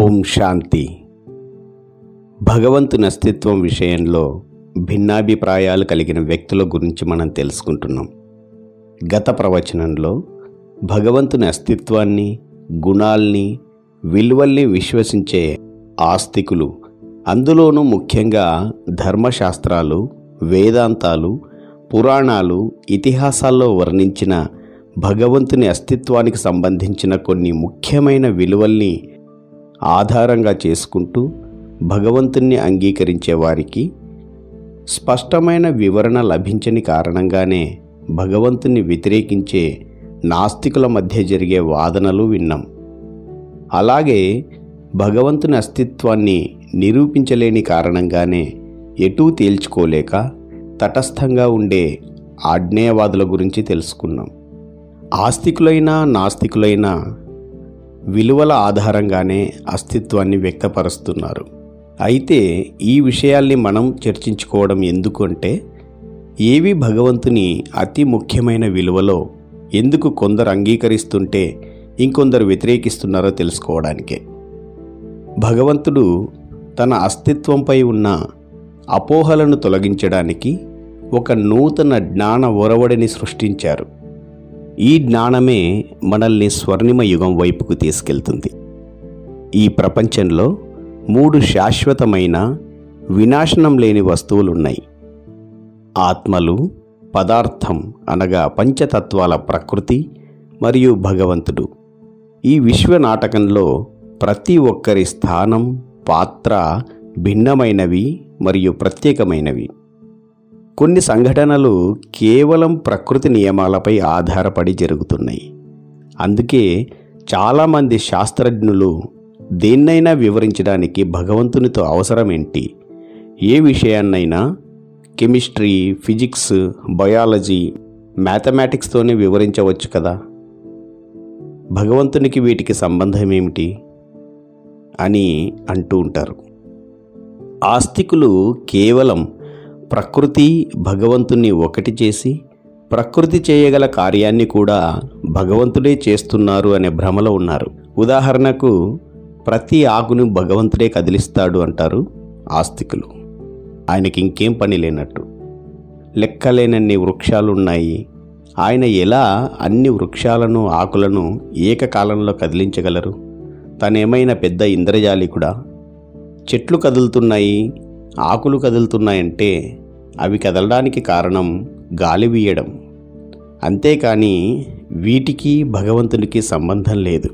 ఓం శాంతి. భగవంతుని అస్తిత్వం విషయంలో భిన్నాభిప్రాయాలు కలిగిన వ్యక్తుల గురించి మనం తెలుసుకుంటున్నాం. గత ప్రవచనంలో భగవంతుని అస్తిత్వాన్ని, గుణాల్ని, విలువల్ని విశ్వసించే ఆస్తికులు, అందులోనూ ముఖ్యంగా ధర్మశాస్త్రాలు, వేదాంతాలు, పురాణాలు, ఇతిహాసాల్లో వర్ణించిన భగవంతుని అస్తిత్వానికి సంబంధించిన కొన్ని ముఖ్యమైన విలువల్ని ఆధారంగా చేసుకుంటూ భగవంతుణ్ణి అంగీకరించే వారికి స్పష్టమైన వివరణ లభించని కారణంగానే భగవంతుని వ్యతిరేకించే నాస్తికుల మధ్య జరిగే వాదనలు విన్నాం. అలాగే భగవంతుని అస్తిత్వాన్ని నిరూపించలేని కారణంగానే ఎటూ తేల్చుకోలేక తటస్థంగా ఉండే ఆజ్ఞేయవాదుల గురించి తెలుసుకున్నాం. ఆస్తికులైనా నాస్తికులైనా విలువల ఆధారంగానే అస్తిత్వాన్ని వ్యక్తపరుస్తున్నారు. అయితే ఈ విషయాల్ని మనం చర్చించుకోవడం ఎందుకు అంటే, ఏవి భగవంతుని అతి ముఖ్యమైన విలువలో ఎందుకు కొందరు అంగీకరిస్తుంటే ఇంకొందరు వ్యతిరేకిస్తున్నారో తెలుసుకోవడానికే. భగవంతుడు తన అస్తిత్వంపై ఉన్న అపోహలను తొలగించడానికి ఒక నూతన జ్ఞాన ఒరవడిని సృష్టించారు. ఈ జ్ఞానమే మనల్ని స్వర్ణిమ యుగం వైపుకు తీసుకెళ్తుంది. ఈ ప్రపంచంలో 3 శాశ్వతమైన, వినాశనం లేని వస్తువులున్నాయి: ఆత్మలు, పదార్థం అనగా పంచతత్వాల ప్రకృతి మరియు భగవంతుడు. ఈ విశ్వనాటకంలో ప్రతి ఒక్కరి స్థానం, పాత్ర భిన్నమైనవి మరియు ప్రత్యేకమైనవి. కొన్ని సంఘటనలు కేవలం ప్రకృతి నియమాలపై ఆధారపడి జరుగుతున్నాయి. అందుకే చాలామంది శాస్త్రజ్ఞులు దేన్నైనా వివరించడానికి భగవంతునితో అవసరం ఏంటి, ఏ విషయాన్నైనా కెమిస్ట్రీ, ఫిజిక్స్, బయాలజీ, మ్యాథమెటిక్స్తోనే వివరించవచ్చు కదా, భగవంతునికి వీటికి సంబంధం ఏమిటి అని అంటూ ఉంటారు. ఆస్తికులు కేవలం ప్రకృతి, భగవంతుని ఒకటి చేసి ప్రకృతి చేయగల కార్యాన్ని కూడా భగవంతుడే చేస్తున్నారు అనే భ్రమలో ఉన్నారు. ఉదాహరణకు, ప్రతి ఆకును భగవంతుడే కదిలిస్తాడు అంటారు ఆస్తికులు. ఆయనకి ఇంకేం పని లేనట్టు. లెక్కలేనన్ని వృక్షాలున్నాయి, ఆయన ఎలా అన్ని వృక్షాలను, ఆకులను ఏకకాలంలో కదిలించగలరు? తనేమైనా పెద్ద ఇంద్రజాలికుడా? చెట్లు కదులుతున్నాయి, ఆకులు కదులుతున్నాయంటే అవి కదలడానికి కారణం గాలి వీయడం. అంతేకాని వీటికి భగవంతునికి సంబంధం లేదు.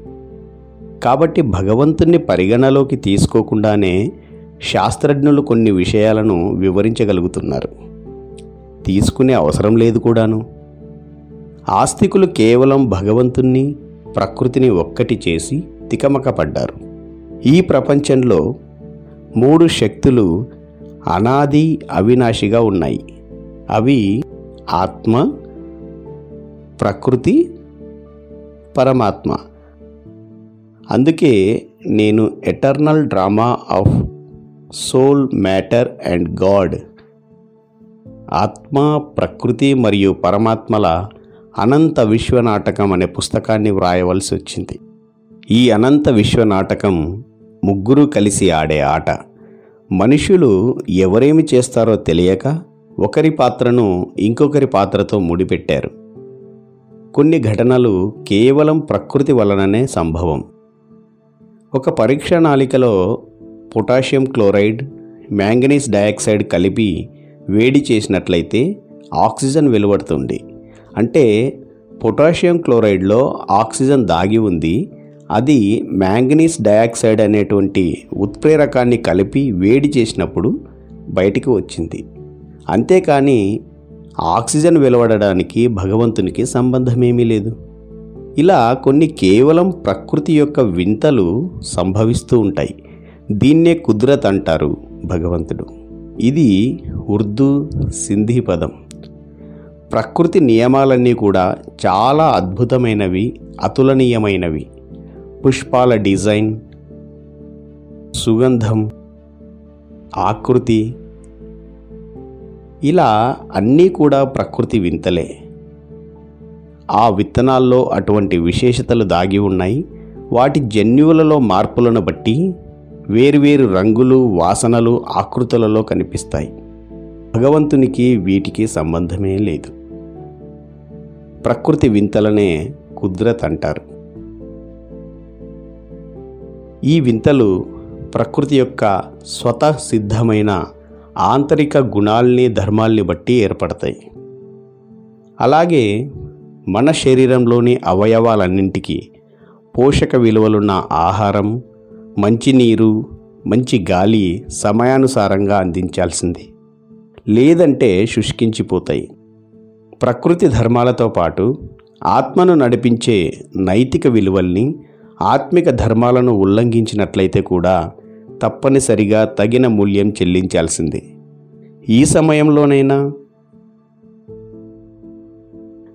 కాబట్టి భగవంతుని పరిగణలోకి తీసుకోకుండానే శాస్త్రజ్ఞులు కొన్ని విషయాలను వివరించగలుగుతున్నారు. తీసుకునే అవసరం లేదు కూడాను. ఆస్తికులు కేవలం భగవంతుణ్ణి, ప్రకృతిని ఒక్కటి చేసి తికమక పడ్డారు. ఈ ప్రపంచంలో 3 శక్తులు అనాది, అవినాశిగా ఉన్నాయి. అవి ఆత్మ, ప్రకృతి, పరమాత్మ. అందుకే నేను eternal drama of soul, matter and God, ఆత్మ, ప్రకృతి మరియు పరమాత్మల అనంత విశ్వనాటకం అనే పుస్తకాన్ని వ్రాయవలసి వచ్చింది. ఈ అనంత విశ్వనాటకం 3 కలిసి ఆడే ఆట. మనుషులు ఎవరేమి చేస్తారో తెలియక ఒకరి పాత్రను ఇంకొకరి పాత్రతో ముడిపెట్టారు. కొన్ని ఘటనలు కేవలం ప్రకృతి వలననే సంభవం. ఒక పరీక్ష నాళికలో పొటాషియం క్లోరైడ్, మ్యాంగనీస్ డయాక్సైడ్ కలిపి వేడి చేసినట్లయితే ఆక్సిజన్ వెలువడుతుంది. అంటే పొటాషియం క్లోరైడ్లో ఆక్సిజన్ దాగి ఉంది. అది మ్యాంగనీస్ డయాక్సైడ్ అనేటువంటి ఉత్ప్రేరకాన్ని కలిపి వేడి చేసినప్పుడు బయటికి వచ్చింది. అంతేకాని ఆక్సిజన్ వెలువడడానికి భగవంతునికి సంబంధమేమీ లేదు. ఇలా కొన్ని కేవలం ప్రకృతి యొక్క వింతలు సంభవిస్తూ ఉంటాయి. దీన్నే కుద్రత్ అంటారు భగవంతుడు. ఇది ఉర్దూ, సింధీ పదం. ప్రకృతి నియమాలన్నీ కూడా చాలా అద్భుతమైనవి, అతులనీయమైనవి. పుష్పాల డిజైన్, సుగంధం, ఆకృతి, ఇలా అన్నీ కూడా ప్రకృతి వింతలే. ఆ విత్తనాల్లో అటువంటి విశేషతలు దాగి ఉన్నాయి. వాటి జన్యువులలో మార్పులను బట్టి వేరువేరు రంగులు, వాసనలు, ఆకృతులలో కనిపిస్తాయి. భగవంతునికి వీటికి సంబంధమే లేదు. ప్రకృతి వింతలనే కుద్రత్ అంటారు. ఈ వింతలు ప్రకృతి యొక్క స్వతః సిద్ధమైన ఆంతరిక గుణాల్ని, ధర్మాల్ని బట్టి ఏర్పడతాయి. అలాగే మన శరీరంలోని అవయవాలన్నింటికీ పోషక విలువలున్న ఆహారం, మంచినీరు, మంచి గాలి సమయానుసారంగా అందించాల్సింది. లేదంటే శుష్కించిపోతాయి. ప్రకృతి ధర్మాలతో పాటు ఆత్మను నడిపించే నైతిక విలువల్ని, ఆత్మిక ధర్మాలను ఉల్లంఘించినట్లయితే కూడా తప్పనిసరిగా తగిన మూల్యం చెల్లించాల్సిందే. ఈ సమయంలోనైనా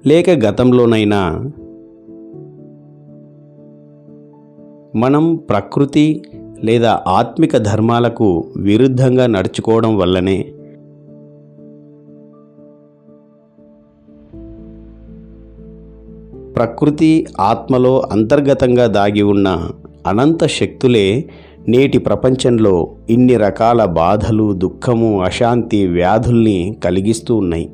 లేక గతంలోనైనా మనం ప్రకృతి లేదా ఆత్మిక ధర్మాలకు విరుద్ధంగా నడుచుకోవడం వల్లనే ప్రకృతి, ఆత్మలో అంతర్గతంగా దాగి ఉన్న అనంత శక్తులే నేటి ప్రపంచంలో ఇన్ని రకాల బాధలు, దుఃఖము, అశాంతి, వ్యాధుల్ని కలిగిస్తూ ఉన్నాయి.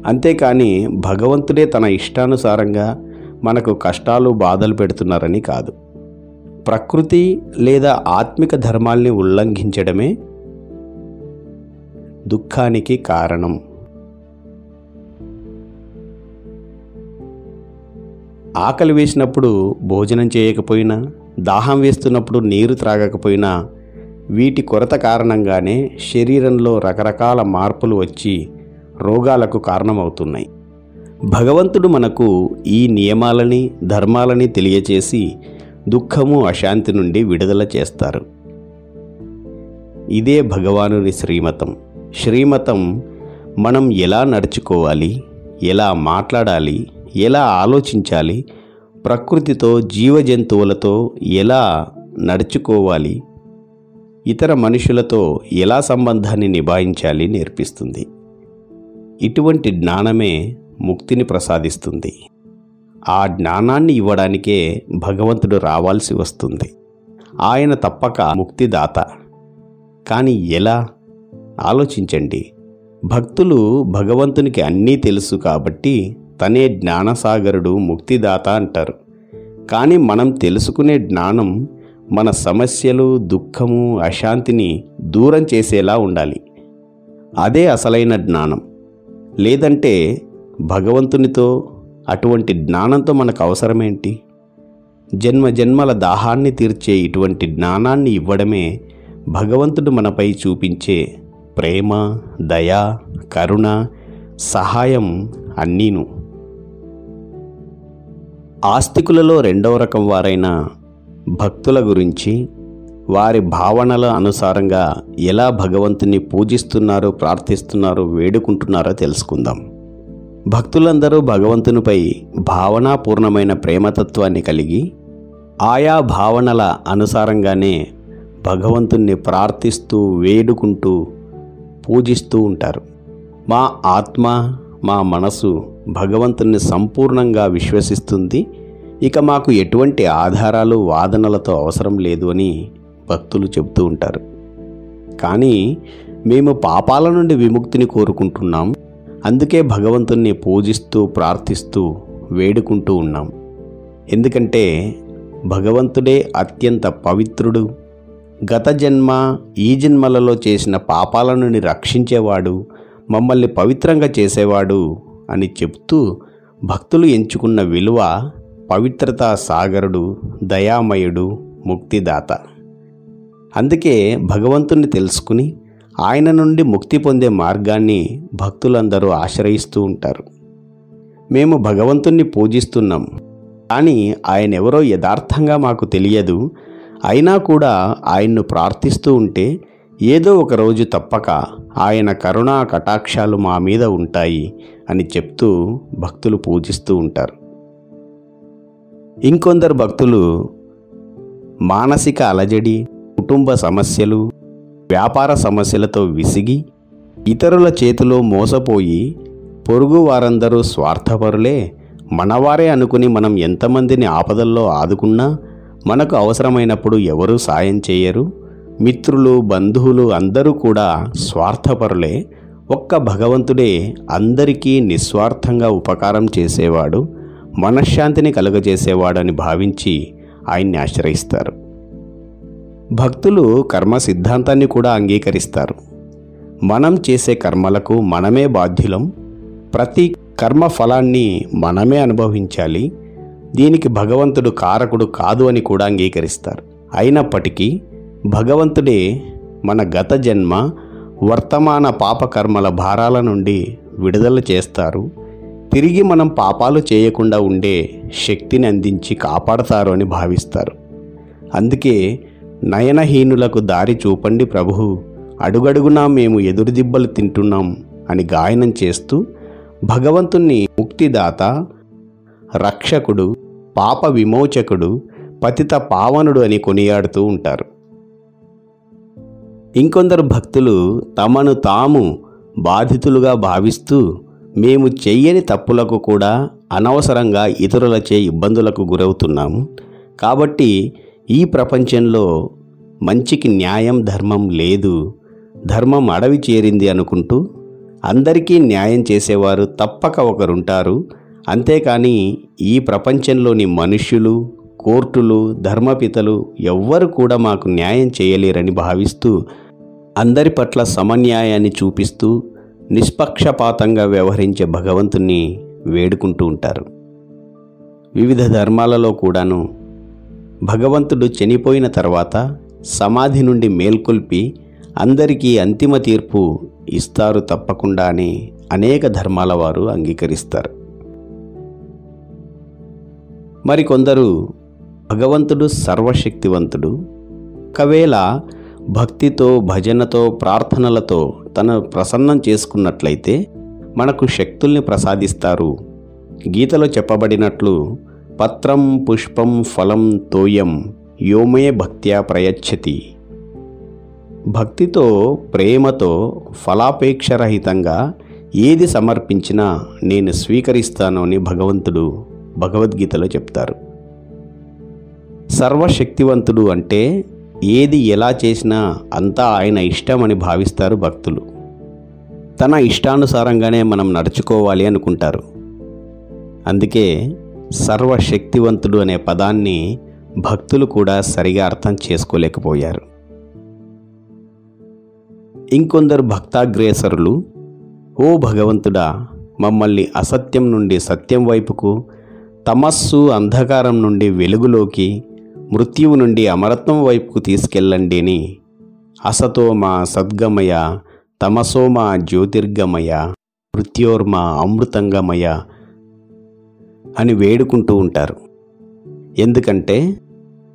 అంతేకాని భగవంతుడే తన ఇష్టానుసారంగా మనకు కష్టాలు, బాధలు పెడుతున్నారని కాదు. ప్రకృతి లేదా ఆత్మిక ధర్మాల్ని ఉల్లంఘించడమే దుఃఖానికి కారణం. ఆకలి వేసినప్పుడు భోజనం చేయకపోయినా, దాహం వేస్తున్నప్పుడు నీరు త్రాగకపోయినా వీటి కొరత కారణంగానే శరీరంలో రకరకాల మార్పులు వచ్చి రోగాలకు కారణమవుతున్నాయి. భగవంతుడు మనకు ఈ నియమాలని, ధర్మాలని తెలియచేసి దుఃఖము, అశాంతి నుండి విడుదల చేస్తారు. ఇదే భగవానుని శ్రీమతం. శ్రీమతం మనం ఎలా నడుచుకోవాలి, ఎలా మాట్లాడాలి, ఎలా ఆలోచించాలి, ప్రకృతితో, జీవజంతువులతో ఎలా నడుచుకోవాలి, ఇతర మనుషులతో ఎలా సంబంధాన్ని నిభాయించాలి నేర్పిస్తుంది. ఇటువంటి జ్ఞానమే ముక్తిని ప్రసాదిస్తుంది. ఆ జ్ఞానాన్ని ఇవ్వడానికే భగవంతుడు రావాల్సి వస్తుంది. ఆయన తప్పక ముక్తిదాత. కానీ ఎలా? ఆలోచించండి. భక్తులు భగవంతునికి అన్నీ తెలుసు కాబట్టి తనే జ్ఞానసాగరుడు, ముక్తిదాత అంటారు. కానీ మనం తెలుసుకునే జ్ఞానం మన సమస్యలు, దుఃఖము, అశాంతిని దూరం చేసేలా ఉండాలి. అదే అసలైన జ్ఞానం. లేదంటే భగవంతునితో, అటువంటి జ్ఞానంతో మనకు అవసరమేంటి? జన్మ జన్మల దాహాన్ని తీర్చే ఇటువంటి జ్ఞానాన్ని ఇవ్వడమే భగవంతుడు మనపై చూపించే ప్రేమ, దయ, కరుణ, సహాయం అన్నీను. ఆస్తికులలో రెండవ రకం వారైన భక్తుల గురించి, వారి భావనల అనుసారంగా ఎలా భగవంతుని పూజిస్తున్నారో, ప్రార్థిస్తున్నారో, వేడుకుంటున్నారో తెలుసుకుందాం. భక్తులందరూ భగవంతునిపై భావనాపూర్ణమైన ప్రేమతత్వాన్ని కలిగి ఆయా భావనల అనుసారంగానే భగవంతుణ్ణి ప్రార్థిస్తూ, వేడుకుంటూ, పూజిస్తూ ఉంటారు. మా ఆత్మ, మా మనసు భగవంతుణ్ణి సంపూర్ణంగా విశ్వసిస్తుంది. ఇక మాకు ఎటువంటి ఆధారాలు, వాదనలతో అవసరం లేదు అని భక్తులు చెబుతూ ఉంటారు. కానీ మేము పాపాల నుండి విముక్తిని కోరుకుంటున్నాం. అందుకే భగవంతుణ్ణి పూజిస్తూ, ప్రార్థిస్తూ, వేడుకుంటూ ఉన్నాం. ఎందుకంటే భగవంతుడే అత్యంత పవిత్రుడు, గత జన్మ, ఈ జన్మలలో చేసిన పాపాల నుండి రక్షించేవాడు, మమ్మల్ని పవిత్రంగా చేసేవాడు అని చెప్తూ భక్తులు ఎంచుకున్న విలువ పవిత్రతా సాగరుడు, దయామయుడు, ముక్తిదాత. అందుకే భగవంతుణ్ణి తెలుసుకుని ఆయన నుండి ముక్తి పొందే మార్గాన్ని భక్తులందరూ ఆశ్రయిస్తూ ఉంటారు. మేము భగవంతుణ్ణి పూజిస్తున్నాం, కానీ ఆయన ఎవరో యథార్థంగా మాకు తెలియదు. అయినా కూడా ఆయన్ను ప్రార్థిస్తూ ఉంటే ఏదో ఒక రోజు తప్పక ఆయన కరుణా కటాక్షాలు మా మీద ఉంటాయి అని చెప్తూ భక్తులు పూజిస్తూ ఉంటారు. ఇంకొందరు భక్తులు మానసిక అలజడి, కుటుంబ సమస్యలు, వ్యాపార సమస్యలతో విసిగి ఇతరుల చేతిలో మోసపోయి పొరుగు వారందరూ స్వార్థపరులే, మనవారే అనుకుని మనం ఎంతమందిని ఆపదల్లో ఆదుకున్నా మనకు అవసరమైనప్పుడు ఎవరూ సాయం చేయరు. మిత్రులు, బంధువులు అందరూ కూడా స్వార్థపరులే. ఒక్క భగవంతుడే అందరికీ నిస్వార్థంగా ఉపకారం చేసేవాడు, మనశ్శాంతిని కలుగజేసేవాడని భావించి ఆయన్ని ఆశ్రయిస్తారు. భక్తులు కర్మ సిద్ధాంతాన్ని కూడా అంగీకరిస్తారు. మనం చేసే కర్మలకు మనమే బాధ్యులం, ప్రతి కర్మ ఫలాన్ని మనమే అనుభవించాలి, దీనికి భగవంతుడు కారకుడు కాదు అని కూడా అంగీకరిస్తారు. అయినప్పటికీ భగవంతుడే మన గత జన్మ వర్తమాన పాపకర్మల భారాల నుండి విడుదల చేస్తారు, తిరిగి మనం పాపాలు చేయకుండా ఉండే శక్తిని అందించి కాపాడతారు అని భావిస్తారు. అందుకే నయనహీనులకు దారి చూపండి ప్రభు, అడుగడుగునా మేము ఎదురుదిబ్బలు తింటున్నాం అని గాయనం చేస్తూ భగవంతుణ్ణి ముక్తిదాత, రక్షకుడు, పాప విమోచకుడు, పతిత పావనుడు అని కొనియాడుతూ ఉంటారు. ఇంకొందరు భక్తులు తమను తాము బాధితులుగా భావిస్తూ మేము చెయ్యని తప్పులకు కూడా అనవసరంగా ఇతరులచే ఇబ్బందులకు గురవుతున్నాము, కాబట్టి ఈ ప్రపంచంలో మంచికి న్యాయం, ధర్మం లేదు, ధర్మం అడవి చేరింది అనుకుంటూ అందరికీ న్యాయం చేసేవారు తప్పక ఒకరుంటారు, అంతేకాని ఈ ప్రపంచంలోని మనుష్యులు, కోర్టులు, ధర్మపితలు ఎవ్వరు కూడా మాకు న్యాయం చేయలేరని భావిస్తూ అందరి పట్ల సమన్యాయాన్ని చూపిస్తూ నిష్పక్షపాతంగా వ్యవహరించే భగవంతుణ్ణి వేడుకుంటూ ఉంటారు. వివిధ ధర్మాలలో కూడాను భగవంతుడు చనిపోయిన తర్వాత సమాధి నుండి మేల్కొల్పి అందరికీ అంతిమ తీర్పు ఇస్తారు తప్పకుండా అని అనేక ధర్మాల వారు అంగీకరిస్తారు. మరికొందరు భగవంతుడు సర్వశక్తివంతుడు, ఒకవేళ భక్తితో, భజనతో, ప్రార్థనలతో తను ప్రసన్నం చేసుకున్నట్లయితే మనకు శక్తుల్ని ప్రసాదిస్తారు. గీతలో చెప్పబడినట్లు పత్రం పుష్పం ఫలం తోయం యోమే భక్త్యా ప్రయచ్చతి. భక్తితో, ప్రేమతో, ఫలాపేక్షరహితంగా ఏది సమర్పించినా నేను స్వీకరిస్తాను అని భగవంతుడు భగవద్గీతలో చెప్తారు. సర్వశక్తివంతుడు అంటే ఏది ఎలా చేసినా అంతా ఆయన ఇష్టమని భావిస్తారు భక్తులు. తన ఇష్టానుసారంగానే మనం నడుచుకోవాలి అనుకుంటారు. అందుకే సర్వశక్తివంతుడు అనే పదాన్ని భక్తులు కూడా సరిగా అర్థం చేసుకోలేకపోయారు. ఇంకొందరు భక్తాగ్రేసరులు, ఓ భగవంతుడా, మమ్మల్ని అసత్యం నుండి సత్యం వైపుకు, తమస్సు అంధకారం నుండి వెలుగులోకి, మృత్యువు నుండి అమరత్వం వైపుకు తీసుకెళ్ళండి అని అసతోమా సద్గమయ, తమసోమా జ్యోతిర్గమయ, మృత్యోర్మా అమృతంగమయ అని వేడుకుంటూ ఉంటారు. ఎందుకంటే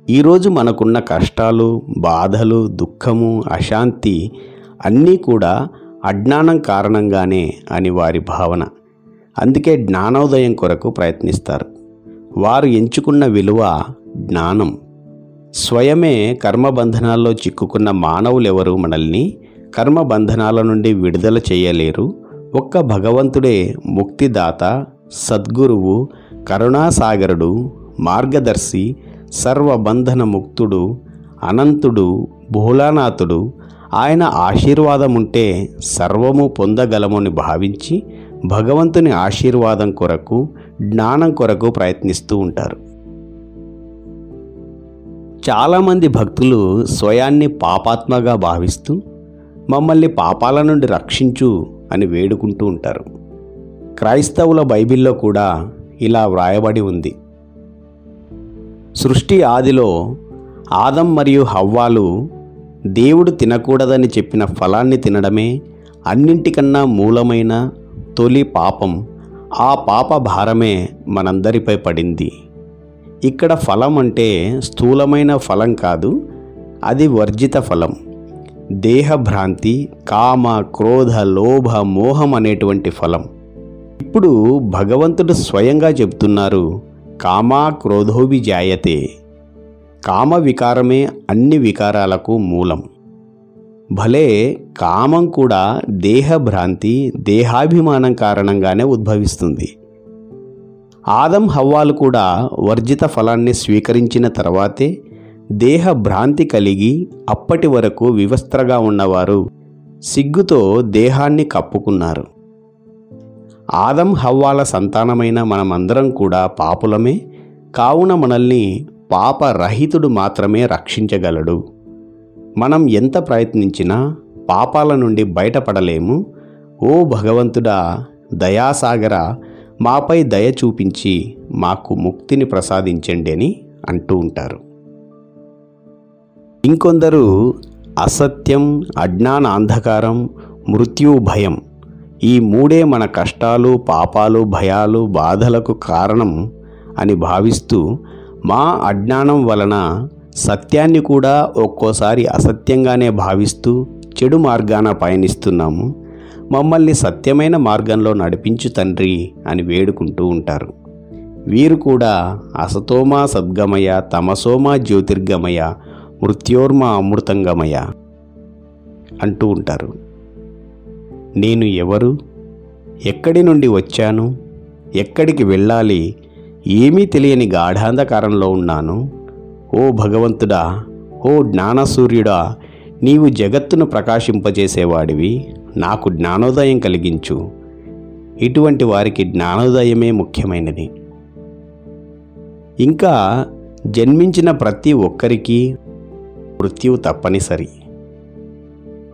ఈరోజు మనకున్న కష్టాలు, బాధలు, దుఃఖము, అశాంతి అన్నీ కూడా అజ్ఞానం కారణంగానే అని వారి భావన. అందుకే జ్ఞానోదయం కొరకు ప్రయత్నిస్తారు. వారు ఎంచుకున్న విలువ జ్ఞానం. స్వయమే కర్మబంధనాల్లో చిక్కుకున్న మానవులెవరూ మనల్ని కర్మబంధనాల నుండి విడుదల చేయలేరు. ఒక్క భగవంతుడే ముక్తిదాత, సద్గురువు, కరుణాసాగరుడు, మార్గదర్శి, సర్వబంధన ముక్తుడు, అనంతుడు, భోలానాథుడు. ఆయన ఆశీర్వాదం ఉంటే సర్వము పొందగలమని భావించి భగవంతుని ఆశీర్వాదం కొరకు, జ్ఞానం కొరకు ప్రయత్నిస్తూ ఉంటారు. చాలామంది భక్తులు స్వయాన్ని పాపాత్మగా భావిస్తూ మమ్మల్ని పాపాల నుండి రక్షించు అని వేడుకుంటూ ఉంటారు. క్రైస్తవుల బైబిల్లో కూడా ఇలా వ్రాయబడి ఉంది. సృష్టి ఆదిలో ఆదం మరియు హవ్వాలు దేవుడు తినకూడదని చెప్పిన ఫలాన్ని తినడమే అన్నింటికన్నా మూలమైన తొలి పాపం. ఆ పాప భారమే మనందరిపై పడింది. ఇక్కడ ఫలం అంటే స్థూలమైన ఫలం కాదు, అది వర్జిత ఫలం. దేహభ్రాంతి, కామ, క్రోధ, లోభ, మోహం అనేటువంటి ఫలం. ఇప్పుడు భగవంతుడు స్వయంగా చెబుతున్నారు, కామా క్రోధోభిజాయతే. కామ వికారమే అన్ని వికారాలకు మూలం. భలే కామం కూడా దేహభ్రాంతి, దేహాభిమానం కారణంగానే ఉద్భవిస్తుంది. ఆదం హవ్వాలు కూడా వర్జిత ఫలాన్ని స్వీకరించిన తర్వాతే దేహ భ్రాంతి కలిగి అప్పటి వరకు వివస్త్రగా ఉన్నవారు సిగ్గుతో దేహాన్ని కప్పుకున్నారు. ఆదం హవ్వాల సంతానమైన మనమందరం కూడా పాపులమే. కావున మనల్ని పాపరహితుడు మాత్రమే రక్షించగలడు. మనం ఎంత ప్రయత్నించినా పాపాల నుండి బయటపడలేము. ఓ భగవంతుడా, దయాసాగర, మాపై దయ చూపించి మాకు ముక్తిని ప్రసాదించండి అని అంటూ ఉంటారు. ఇంకొందరు అసత్యం, అజ్ఞాన అంధకారం, మృత్యు భయం, ఈ మూడే మన కష్టాలు, పాపాలు, భయాలు, బాధలకు కారణం అని భావిస్తూ మా అజ్ఞానం వలన సత్యాన్ని కూడా ఒక్కోసారి అసత్యంగానే భావిస్తూ చెడు మార్గాన పయనిస్తున్నాము. మమ్మల్ని సత్యమైన మార్గంలో నడిపించు తండ్రి అని వేడుకుంటూ ఉంటారు. వీరు కూడా అసతోమా సద్గమయ, తమసోమా జ్యోతిర్గమయ, మృత్యోర్మ అమృతంగమయ అంటూ ఉంటారు. నేను ఎవరు? ఎక్కడి నుండి వచ్చాను? ఎక్కడికి వెళ్ళాలి? ఏమీ తెలియని గాఢాంధకారంలో ఉన్నాను. ఓ భగవంతుడా, ఓ జ్ఞానసూర్యుడా, నీవు జగత్తును ప్రకాశింపజేసేవాడివి, నాకు జ్ఞానోదయం కలిగించు. ఇటువంటి వారికి జ్ఞానోదయమే ముఖ్యమైనది. ఇంకా జన్మించిన ప్రతి ఒక్కరికి మృత్యువు తప్పనిసరి.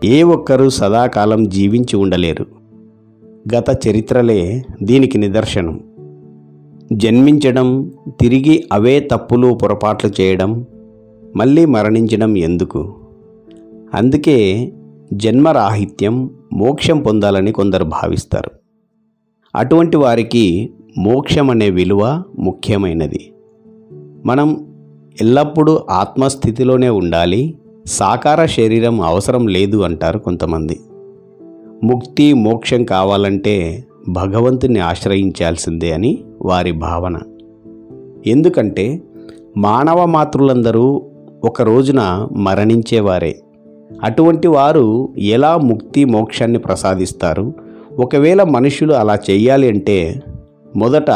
ఏ ఒక్కరూ సదాకాలం జీవించి ఉండలేరు. గత చరిత్రలే దీనికి నిదర్శనం. జన్మించడం, తిరిగి అవే తప్పులు పొరపాట్లు చేయడం, మళ్ళీ మరణించడం ఎందుకు? అందుకే జన్మరాహిత్యం, మోక్షం పొందాలని కొందరు భావిస్తారు. అటువంటి వారికి మోక్షం అనే విలువ ముఖ్యమైనది. మనం ఎల్లప్పుడూ ఆత్మస్థితిలోనే ఉండాలి, సాకార శరీరం అవసరం లేదు అంటారు కొంతమంది. ముక్తి, మోక్షం కావాలంటే భగవంతుని ఆశ్రయించాల్సిందే అని వారి భావన. ఎందుకంటే మానవ మాతృలందరూ ఒక రోజున మరణించేవారే. అటువంటి వారు ఎలా ముక్తి, మోక్షాన్ని ప్రసాదిస్తారు? ఒకవేళ మనుషులు అలా చేయాలి అంటే మొదట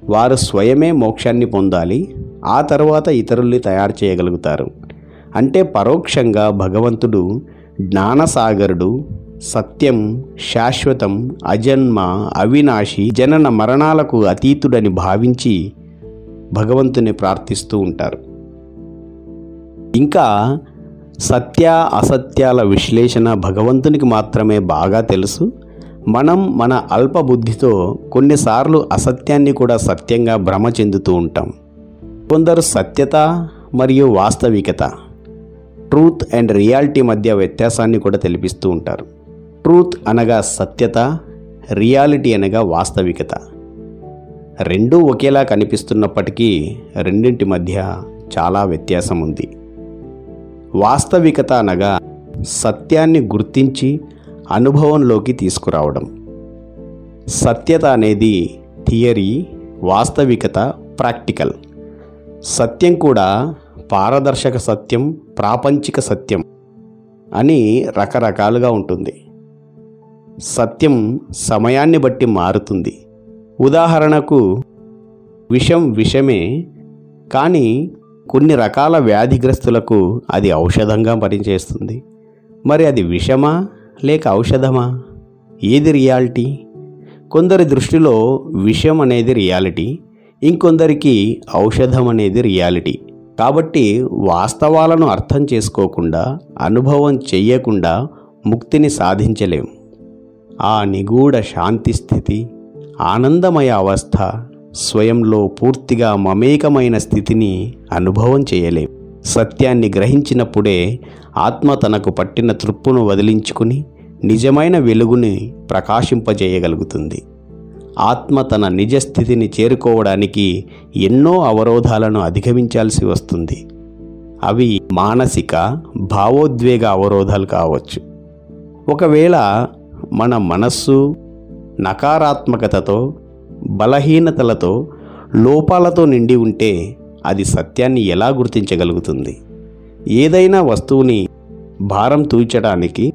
వారు స్వయమే మోక్షాన్ని పొందాలి. ఆ తర్వాత ఇతరుల్ని తయారు చేయగలుగుతారు. అంటే పరోక్షంగా భగవంతుడు జ్ఞానసాగరుడు, సత్యం, శాశ్వతం, అజన్మ, అవినాశి, జనన మరణాలకు అతీతుడని భావించి భగవంతుని ప్రార్థిస్తూ ఉంటారు. ఇంకా సత్య అసత్యాల విశ్లేషణ భగవంతునికి మాత్రమే బాగా తెలుసు. మనం మన అల్పబుద్ధితో కొన్నిసార్లు అసత్యాన్ని కూడా సత్యంగా భ్రమ చెందుతూ ఉంటాం. కొందరు సత్యత మరియు వాస్తవికత, ట్రూత్ అండ్ రియాలిటీ మధ్య వ్యత్యాసాన్ని కూడా తెలిపిస్తూ ఉంటారు. ట్రూత్ అనగా సత్యత, రియాలిటీ అనగా వాస్తవికత. రెండూ ఒకేలా కనిపిస్తున్నప్పటికీ రెండింటి మధ్య చాలా వ్యత్యాసం ఉంది. వాస్తవికత అనగా సత్యాన్ని గుర్తించి అనుభవంలోకి తీసుకురావడం. సత్యత అనేది థియరీ, వాస్తవికత ప్రాక్టికల్. సత్యం కూడా పారదర్శక సత్యం, ప్రాపంచిక సత్యం అని రకరకాలుగా ఉంటుంది. సత్యం సమయాన్ని బట్టి మారుతుంది. ఉదాహరణకు విషం విషమే, కానీ కొన్ని రకాల వ్యాధిగ్రస్తులకు అది ఔషధంగా పనిచేస్తుంది. మరి అది విషమా లేక ఔషధమా? ఏది రియాలిటీ? కొందరి దృష్టిలో విషం అనేది రియాలిటీ, ఇంకొందరికి ఔషధం అనేది రియాలిటీ. కాబట్టి వాస్తవాలను అర్థం చేసుకోకుండా, అనుభవం చెయ్యకుండా ముక్తిని సాధించలేం. ఆ నిగూఢ శాంతి స్థితి, ఆనందమయ అవస్థ, స్వయంలో పూర్తిగా మమేకమైన స్థితిని అనుభవం చేయలేం. సత్యాన్ని గ్రహించినప్పుడే ఆత్మ తనకు పట్టిన తృప్పును వదిలించుకుని నిజమైన వెలుగుని ప్రకాశింపజేయగలుగుతుంది. ఆత్మ తన నిజస్థితిని చేరుకోవడానికి ఎన్నో అవరోధాలను అధిగమించాల్సి వస్తుంది. అవి మానసిక, భావోద్వేగ అవరోధాలు కావచ్చు. ఒకవేళ మన మనస్సు నకారాత్మకతతో, బలహీనతలతో, లోపాలతో నిండి ఉంటే అది సత్యాన్ని ఎలా గుర్తించగలుగుతుంది? ఏదైనా వస్తువుని భారం తూచడానికి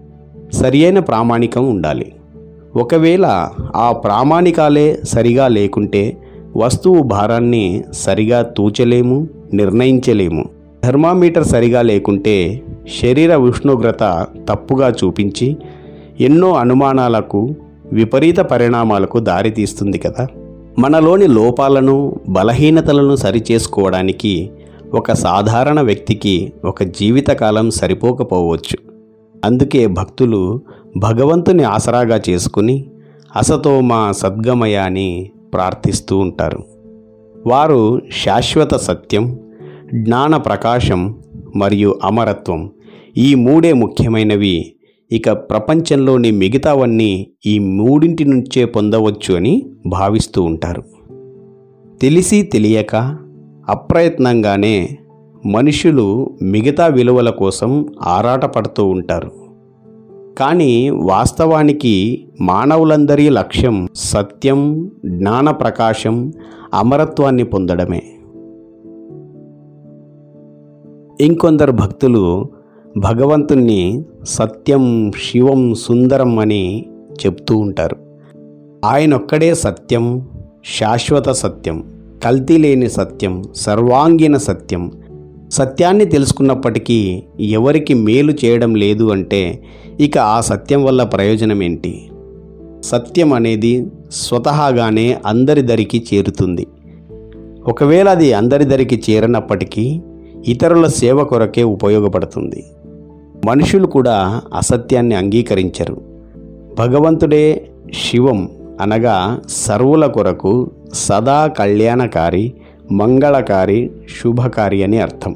సరియైన ప్రామాణికం ఉండాలి. ఒకవేళ ఆ ప్రామాణికాలే సరిగా లేకుంటే వస్తువు భారాన్ని సరిగా తూచలేము, నిర్ణయించలేము. థర్మామీటర్ సరిగా లేకుంటే శరీర ఉష్ణోగ్రత తప్పుగా చూపించి ఎన్నో అనుమానాలకు, విపరీత పరిణామాలకు దారితీస్తుంది కదా. మనలోని లోపాలను, బలహీనతలను సరిచేసుకోవడానికి ఒక సాధారణ వ్యక్తికి ఒక జీవితకాలం సరిపోకపోవచ్చు. అందుకే భక్తులు భగవంతుని ఆసరాగా చేసుకుని అసతోమా సద్గమయ అని ప్రార్థిస్తూ ఉంటారు. వారు శాశ్వత సత్యం, జ్ఞాన ప్రకాశం మరియు అమరత్వం, ఈ మూడే ముఖ్యమైనవి, ఇక ప్రపంచంలోని మిగతావన్నీ ఈ మూడింటి నుంచే పొందవచ్చు అని భావిస్తూ ఉంటారు. తెలిసి తెలియక అప్రయత్నంగానే మనుషులు మిగతా విలువల కోసం ఆరాటపడుతూ ఉంటారు. కానీ వాస్తవానికి మానవులందరి లక్ష్యం సత్యం, జ్ఞాన ప్రకాశం, అమరత్వాన్ని పొందడమే. ఇంకొందరు భక్తులు భగవంతుణ్ణి సత్యం, శివం, సుందరం అని చెప్తూ ఉంటారు. ఆయనొక్కడే సత్యం, శాశ్వత సత్యం, కల్తీ లేని సత్యం, సర్వాంగీణ సత్యం. సత్యాన్ని తెలుసుకున్నప్పటికీ ఎవరికి మేలు చేయడం లేదు అంటే ఇక ఆ సత్యం వల్ల ప్రయోజనం ఏంటి? సత్యం అనేది స్వతహాగానే అందరి దరికి చేరుతుంది. ఒకవేళ అది అందరి దరికి చేరనప్పటికీ ఇతరుల సేవ కొరకే ఉపయోగపడుతుంది. మనుషులు కూడా అసత్యాన్ని అంగీకరించరు. భగవంతుడే శివం అనగా సర్వుల కొరకు సదా కళ్యాణకారి, మంగళకారి, శుభకారి అని అర్థం.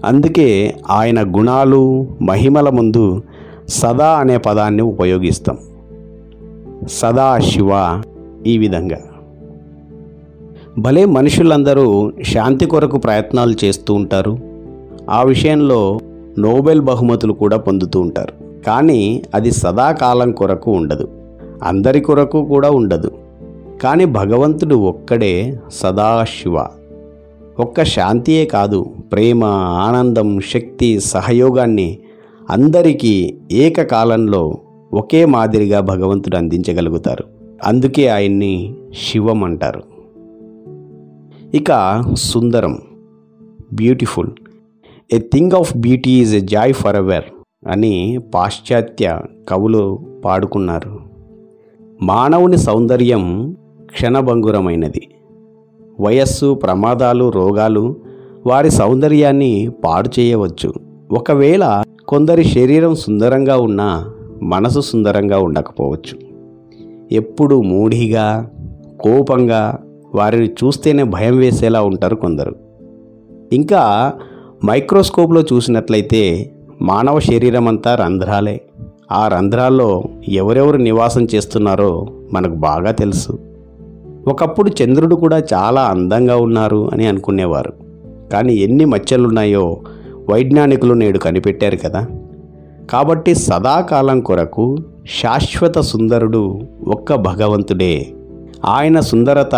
అందుకే ఆయన గుణాలు, మహిమల ముందు సదా అనే పదాన్ని ఉపయోగిస్తాం. సదా శివ. ఈ విధంగా భలే మనుషులందరూ శాంతి కొరకు ప్రయత్నాలు చేస్తూ ఉంటారు. ఆ విషయంలో నోబెల్ బహుమతులు కూడా పొందుతూ ఉంటారు. కానీ అది సదాకాలం కొరకు ఉండదు, అందరి కొరకు కూడా ఉండదు. కానీ భగవంతుడు ఒక్కడే సదాశివ. ఒక్క శాంతియే కాదు, ప్రేమ, ఆనందం, శక్తి, సహయోగాన్ని అందరికీ ఏకకాలంలో ఒకే మాదిరిగా భగవంతుడు అందించగలుగుతారు. అందుకే ఆయన్ని శివం అంటారు. ఇక సుందరం, beautiful. A thing of beauty is a joy forever అని పాశ్చాత్య కవులు పాడుకున్నారు. మానవుని సౌందర్యం క్షణభంగురమైనది. వయస్సు, ప్రమాదాలు, రోగాలు వారి సౌందర్యాన్ని పాడు చేయవచ్చు. ఒకవేళ కొందరి శరీరం సుందరంగా ఉన్నా మనసు సుందరంగా ఉండకపోవచ్చు. ఎప్పుడు మూఢిగా, కోపంగా, వారిని చూస్తేనే భయం వేసేలా ఉంటారు కొందరు. ఇంకా మైక్రోస్కోప్లో చూసినట్లయితే మానవ శరీరం అంతా రంధ్రాలే. ఆ రంధ్రాల్లో ఎవరెవరు నివాసం చేస్తున్నారో మనకు బాగా తెలుసు. ఒకప్పుడు చంద్రుడు కూడా చాలా అందంగా ఉన్నారు అని అనుకునేవారు. కానీ ఎన్ని మచ్చలున్నాయో వైజ్ఞానికులు నేడు కనిపెట్టారు కదా. కాబట్టి సదాకాలం కొరకు శాశ్వత సుందరుడు ఒక్క భగవంతుడే. ఆయన సుందరత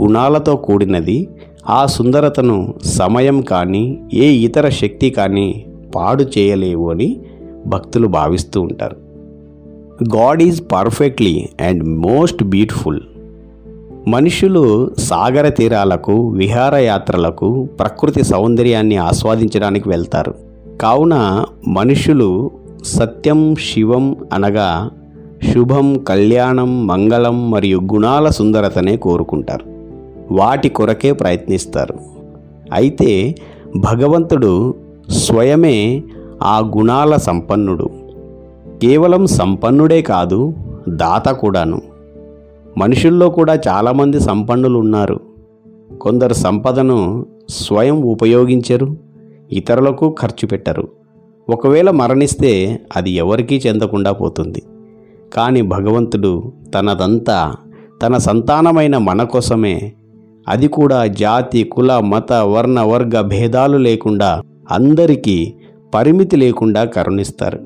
గుణాలతో కూడినది. ఆ సుందరతను సమయం కానీ ఏ ఇతర శక్తి కానీ పాడు చేయలేవు అని భక్తులు భావిస్తూ ఉంటారు. God is perfectly and most beautiful. మనుషులు సాగర తీరాలకు, విహారయాత్రలకు, ప్రకృతి సౌందర్యాన్ని ఆస్వాదించడానికి వెళ్తారు. కావున మనుషులు సత్యం, శివం అనగా శుభం, కళ్యాణం, మంగళం మరియు గుణాల సుందరతనే కోరుకుంటారు. వాటి కొరకే ప్రయత్నిస్తారు. అయితే భగవంతుడు స్వయమే ఆ గుణాల సంపన్నుడు. కేవలం సంపన్నుడే కాదు, దాత కూడాను. మనుషుల్లో కూడా చాలామంది సంపన్నులు ఉన్నారు. కొందరు సంపదను స్వయం ఉపయోగించరు, ఇతరులకు ఖర్చు పెట్టరు. ఒకవేళ మరణిస్తే అది ఎవరికీ చెందకుండా పోతుంది. కానీ భగవంతుడు తనదంతా తన సంతానమైన మన కోసమే, అది కూడా జాతి, కుల, మత, వర్ణ, వర్గ భేదాలు లేకుండా అందరికీ పరిమితి లేకుండా కరుణిస్తారు.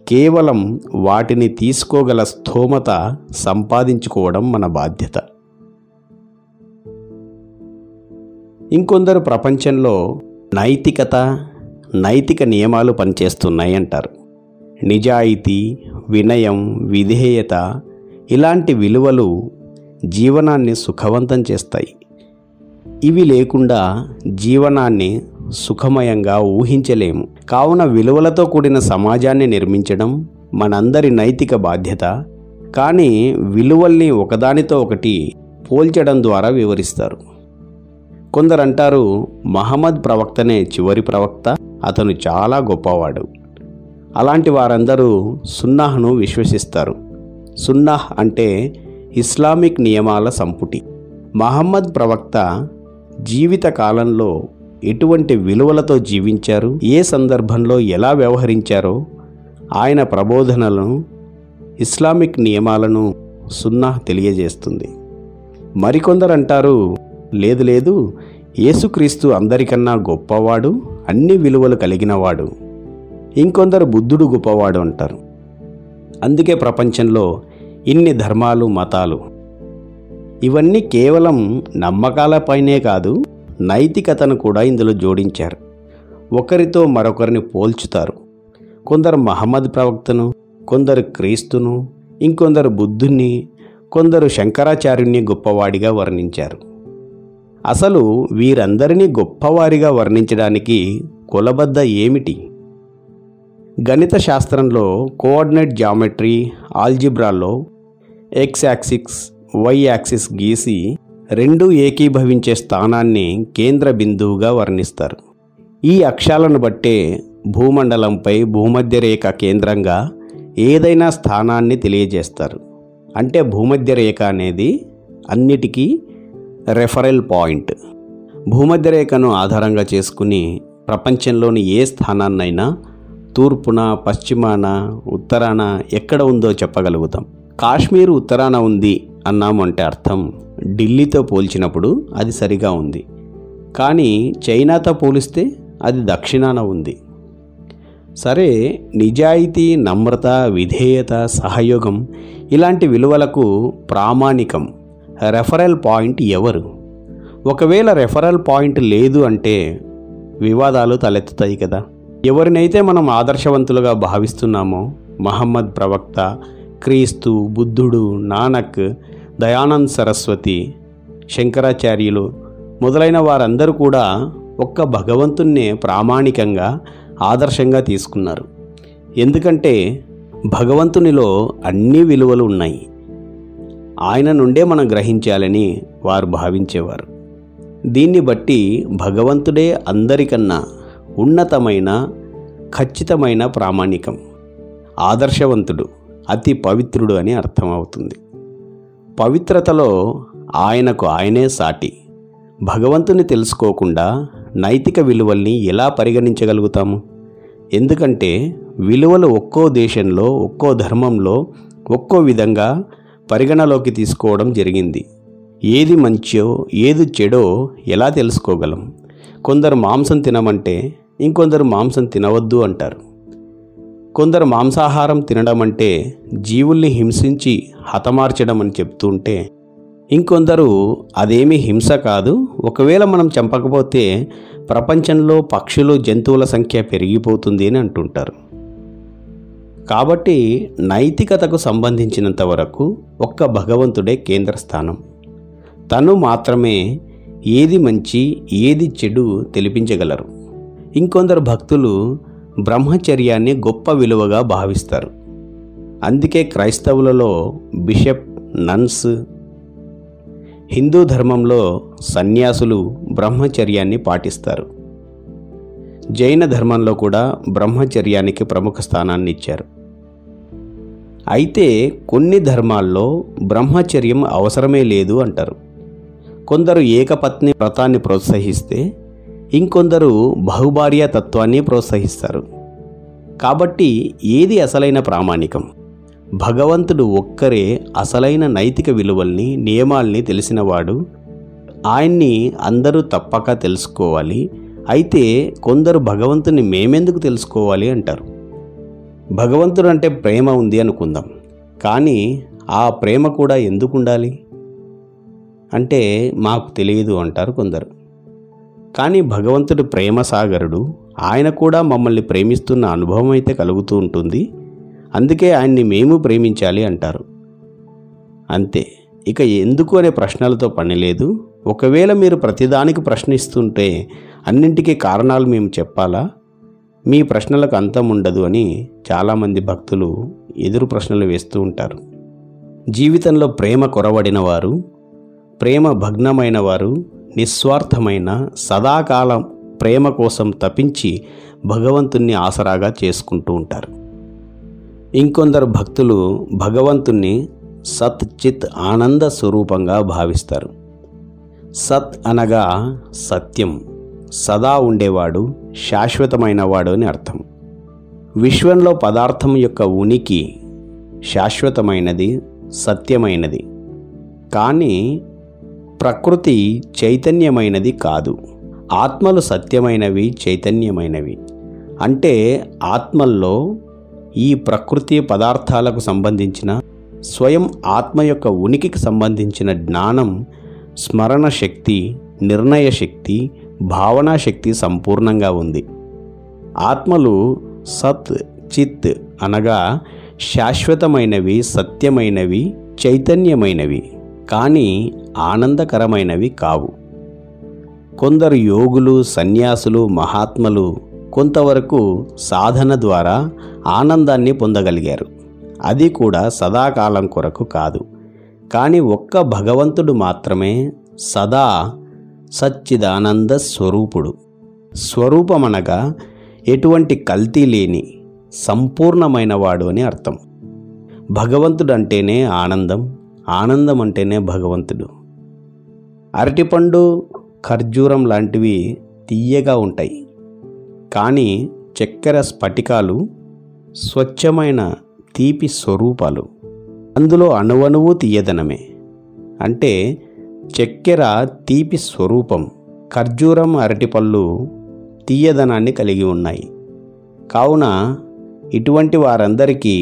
కేవలం వాటిని తీసుకోగల స్థోమత సంపాదించుకోవడం మన బాధ్యత. ఇంకొందరు ప్రపంచంలో నైతికత, నైతిక నియమాలు పనిచేస్తున్నాయి అంటారు. నిజాయితీ, వినయం, విధేయత ఇలాంటి విలువలు జీవనాన్ని సుఖవంతం చేస్తాయి. ఇవి లేకుండా జీవనాన్ని సుఖమయంగా ఊహించలేము. కావున విలువలతో కూడిన సమాజాన్ని నిర్మించడం మనందరి నైతిక బాధ్యత. కానీ విలువల్ని ఒకదానితో ఒకటి పోల్చడం ద్వారా వివరిస్తారు. కొందరు అంటారు, మహమ్మద్ ప్రవక్తనే చివరి ప్రవక్త, అతను చాలా గొప్పవాడు. అలాంటి వారందరూ సున్నాహ్ను విశ్వసిస్తారు. సున్నాహ్ అంటే ఇస్లామిక్ నియమాల సంపుటి. మహమ్మద్ ప్రవక్త జీవిత కాలంలో ఎటువంటి విలువలతో జీవించారు, ఏ సందర్భంలో ఎలా వ్యవహరించారో ఆయన ప్రబోధనలను, ఇస్లామిక్ నియమాలను సున్నాహ్ తెలియజేస్తుంది. మరికొందరు అంటారు, లేదు యేసుక్రీస్తు అందరికన్నా గొప్పవాడు, అన్ని విలువలు కలిగినవాడు. ఇంకొందరు బుద్ధుడు గొప్పవాడు అంటారు. అందుకే ప్రపంచంలో ఇన్ని ధర్మాలు, మతాలు. ఇవన్నీ కేవలం నమ్మకాలపైనే కాదు, నైతికతను కూడా ఇందులో జోడించారు. ఒకరితో మరొకరిని పోల్చుతారు. కొందరు మహమ్మద్ ప్రవక్తను, కొందరు క్రీస్తును, ఇంకొందరు బుద్ధుణ్ణి, కొందరు శంకరాచార్యుని గొప్పవాడిగా వర్ణించారు. అసలు వీరందరినీ గొప్పవారిగా వర్ణించడానికి కొలబద్ద ఏమిటి? గణిత శాస్త్రంలో కోఆర్డినేట్ జామెట్రీ, ఆల్జిబ్రాలో ఎక్స్ యాక్సిస్, వై యాక్సిస్ గీసి రెండు ఏకీభవించే స్థానాన్ని కేంద్ర బిందువుగా వర్ణిస్తారు. ఈ అక్షాలను బట్టే భూమండలంపై భూమధ్య రేఖ కేంద్రంగా ఏదైనా స్థానాన్ని తెలియజేస్తారు. అంటే భూమధ్య రేఖ అనేది అన్నిటికీ రెఫరల్ పాయింట్. భూమధ్య రేఖను ఆధారంగా చేసుకుని ప్రపంచంలోని ఏ స్థానాన్నైనా తూర్పున, పశ్చిమాన, ఉత్తరాన ఎక్కడ ఉందో చెప్పగలుగుతాం. కాశ్మీర్ ఉత్తరాన ఉంది అన్నామంటే అర్థం ఢిల్లీతో పోల్చినప్పుడు అది సరిగా ఉంది. కానీ చైనాతో పోలిస్తే అది దక్షిణాన ఉంది. సరే, నిజాయితీ, నమ్రత, విధేయత, సహయోగం ఇలాంటి విలువలకు ప్రామాణికం రెఫరల్ పాయింట్ ఎవరు? ఒకవేళ రెఫరల్ పాయింట్ లేదు అంటే వివాదాలు తలెత్తుతాయి కదా. ఎవరినైతే మనం ఆదర్శవంతులుగా భావిస్తున్నామో, మహమ్మద్ ప్రవక్త, క్రీస్తు, బుద్ధుడు, నానక్, దయానంద్ సరస్వతి, శంకరాచార్యులు మొదలైన వారందరూ కూడా ఒక్క భగవంతున్నే ప్రామాణికంగా, ఆదర్శంగా తీసుకున్నారు. ఎందుకంటే భగవంతునిలో అన్ని విలువలు ఉన్నాయి. ఆయన నుండే మనం గ్రహించాలని వారు భావించేవారు. దీన్ని బట్టి భగవంతుడే అందరికన్నా ఉన్నతమైన, ఖచ్చితమైన ప్రామాణికం, ఆదర్శవంతుడు, అతి పవిత్రుడు అని అర్థమవుతుంది. పవిత్రతలో ఆయనకు ఆయనే సాటి. భగవంతుని తెలుసుకోకుండా నైతిక విలువల్ని ఎలా పరిగణించగలుగుతాము? ఎందుకంటే విలువలు ఒక్కో దేశంలో, ఒక్కో ధర్మంలో ఒక్కో విధంగా పరిగణలోకి తీసుకోవడం జరిగింది. ఏది మంచో ఏది చెడో ఎలా తెలుసుకోగలం? కొందరు మాంసం తినమంటే ఇంకొందరు మాంసం తినవద్దు అంటారు. కొందరు మాంసాహారం తినడం అంటే జీవుల్ని హింసించి హతమార్చడం అని చెప్తుంటే, ఇంకొందరు అదేమీ హింస కాదు, ఒకవేళ మనం చంపకపోతే ప్రపంచంలో పక్షులు, జంతువుల సంఖ్య పెరిగిపోతుంది అని అంటుంటారు. కాబట్టి నైతికతకు సంబంధించినంత వరకు ఒక్క భగవంతుడే కేంద్ర స్థానం. తను మాత్రమే ఏది మంచి, ఏది చెడు తెలిపించగలరు. ఇంకొందరు భక్తులు బ్రహ్మచర్యాన్ని గొప్ప విలువగా భావిస్తారు. అందుకే క్రైస్తవులలో బిషప్, నన్స్, హిందూ ధర్మంలో సన్యాసులు బ్రహ్మచర్యాన్ని పాటిస్తారు. జైన ధర్మంలో కూడా బ్రహ్మచర్యానికి ప్రముఖ స్థానాన్ని ఇచ్చారు. అయితే కొన్ని ధర్మాల్లో బ్రహ్మచర్యం అవసరమే లేదు అంటారు. కొందరు ఏకపత్ని వ్రతాన్ని ప్రోత్సహిస్తే ఇంకొందరు బహుభార్య తత్వాన్ని ప్రోత్సహిస్తారు. కాబట్టి ఏది అసలైన ప్రామాణికం? భగవంతుడు ఒక్కరే అసలైన నైతిక విలువల్ని, నియమాల్ని తెలిసినవాడు. ఆయన్ని అందరూ తప్పక తెలుసుకోవాలి. అయితే కొందరు భగవంతుని మేమెందుకు తెలుసుకోవాలి అంటారు. భగవంతుడు అంటే ప్రేమ ఉంది అనుకుందాం, కానీ ఆ ప్రేమ కూడా ఎందుకు ఉండాలి అంటే మాకు తెలియదు అంటారు కొందరు. కానీ భగవంతుడు ప్రేమ సాగరుడు. ఆయన కూడా మమ్మల్ని ప్రేమిస్తున్న అనుభవం అయితే కలుగుతూ ఉంటుంది. అందుకే ఆయన్ని మేము ప్రేమించాలి అంటారు. అంతే. ఇక ఎందుకు అనే ప్రశ్నలతో పని లేదు. ఒకవేళ మీరు ప్రతిదానికి ప్రశ్నిస్తుంటే అన్నింటికీ కారణాలు మేము చెప్పాలా? మీ ప్రశ్నలకు అంతం ఉండదు అని చాలామంది భక్తులు ఎదురు ప్రశ్నలు వేస్తూ ఉంటారు. జీవితంలో ప్రేమ కొరవడిన వారు, ప్రేమ భగ్నమైన వారు నిస్వార్థమైన సదాకాలం ప్రేమ కోసం తపించి భగవంతుణ్ణి ఆసరాగా చేసుకుంటూ ఉంటారు. ఇంకొందరు భక్తులు భగవంతుణ్ణి సత్ చిత్ ఆనంద స్వరూపంగా భావిస్తారు. సత్ అనగా సత్యం, సదా ఉండేవాడు, శాశ్వతమైనవాడు అని అర్థం. విశ్వంలో పదార్థం యొక్క ఉనికి శాశ్వతమైనది, సత్యమైనది. కానీ ప్రకృతి చైతన్యమైనది కాదు. ఆత్మలు సత్యమైనవి, చైతన్యమైనవి. అంటే ఆత్మల్లో ఈ ప్రకృతి పదార్థాలకు సంబంధించిన స్వయం ఆత్మ యొక్క ఉనికికి సంబంధించిన జ్ఞానం, స్మరణ శక్తి, నిర్ణయ శక్తి, భావనా శక్తి సంపూర్ణంగా ఉంది. ఆత్మలు సత్ చిత్ అనగా శాశ్వతమైనవి, సత్యమైనవి, చైతన్యమైనవి, కానీ ఆనందకరమైనవి కావు. కొందరు యోగులు, సన్యాసులు, మహాత్మలు కొంతవరకు సాధన ద్వారా ఆనందాన్ని పొందగలిగారు. అది కూడా సదాకాలం కొరకు కాదు. కానీ ఒక్క భగవంతుడు మాత్రమే సదా సచ్చిదానంద స్వరూపుడు. స్వరూపమనగా ఎటువంటి కల్తీ లేని సంపూర్ణమైన వాడు అని అర్థం. భగవంతుడు అంటేనే ఆనందం, ఆనందం అంటేనే భగవంతుడు. అరటిపండు, ఖర్జూరం లాంటివి తీయగా ఉంటాయి. కానీ చక్కెర స్ఫటికాలు స్వచ్ఛమైన తీపి స్వరూపాలు. అందులో అణువణువు తీయదనమే. అంటే చక్కెర తీపి స్వరూపం, ఖర్జూరం, అరటిపళ్ళు తీయదనాన్ని కలిగి ఉన్నాయి. కావున ఇటువంటి వారందరికీ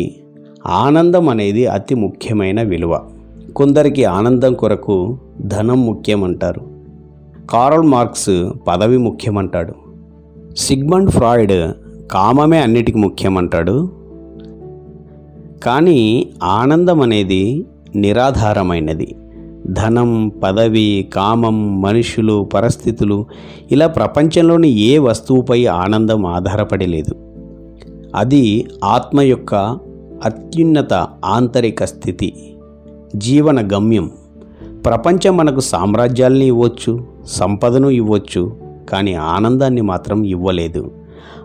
ఆనందం అనేది అతి ముఖ్యమైన విలువ. కొందరికి ఆనందం కొరకు ధనం ముఖ్యమంటారు. కార్ల్ మార్క్స్ పదవి ముఖ్యమంటాడు. సిగ్మండ్ ఫ్రాయిడ్ కామమే అన్నిటికీ ముఖ్యమంటాడు. కానీ ఆనందం అనేది నిరాధారమైనది. ధనం, పదవి, కామం, మనుషులు, పరిస్థితులు ఇలా ప్రపంచంలోని ఏ వస్తువుపై ఆనందం ఆధారపడి లేదు. అది ఆత్మ యొక్క అత్యున్నత ఆంతరిక స్థితి, జీవన గమ్యం. ప్రపంచం మనకు సామ్రాజ్యాల్ని ఇవ్వచ్చు, సంపదను ఇవ్వచ్చు, కానీ ఆనందాన్ని మాత్రం ఇవ్వలేదు.